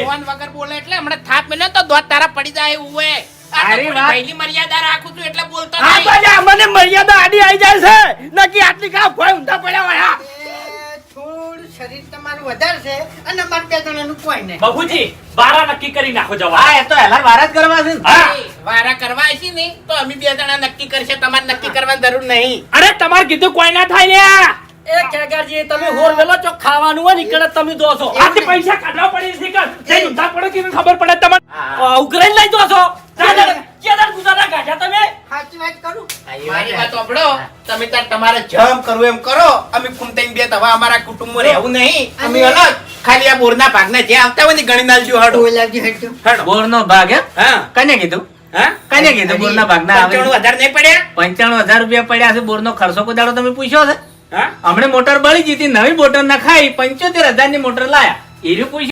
Phone વગર બોલે એટલે હમણાં થાપ મેલ્યો તો દોત તારા પડી જાય એવું હે. અરે વાત પહેલી મર્યાદા રાખું છું એટલે બોલતો આ નહીં. બાજા મને મર્યાદા આડી આવી જાય છે નકી આટલી કા ભોય ઊંધા પડ્યા હોય હા થોડું શરીર તમારું વધારે છે અને અમાર બે જણાનું કોઈ નહીં. બાબુજી બારા નક્કી કરી નાખો જવા. હા એ તો હેલાર વાર જ કરવા છે ને. હા વારા કરવા છે ને તો અમે બે જણા નક્કી કરશે, તમારે નક્કી કરવાની જરૂર નહીં. અરે તમારે કીધું કોઈ ના થાય લ્યા. એ કેગારજી તમે હોર વેલો ચો ખાવાનું હોય ને ઈકડે તમે દો છો આથી પૈસા કાઢવા પડે છે કે જઈ ઊંધા પડો કે ખબર પડે તમને. ઉઘરાઈ લઈ દો છો કેદાર ગુજારા ગાઢ્યા તમે સાચી વાત કરું. મારી વાત સાંભળો, તમે તાર તમારે જેમ કરવું એમ કરો. અમે ફૂમતાઈને બે તવા અમારા કુટુંબમાં રહેવું નહીં. અમે અલગ ખાલી આ બોરના ભાગના જે આવતા હોય ને ગણી નાલજો હડો. બોલાવજી હેઠું. હડો. બોરનો ભાગ એમ હા કને કીધું હા કને કીધું બોરના ભાગના આવે 95,000 નહીં પડ્યા? 95,000 રૂપિયા પડ્યા છે બોરનો ખર્ચો કોઈ દાડો તમે પૂછ્યો છે હા હમણે મોટર બળી જીતી નવી મોટર નખાઈ 75,000 ની મોટર લાયા એ પૂછ્યું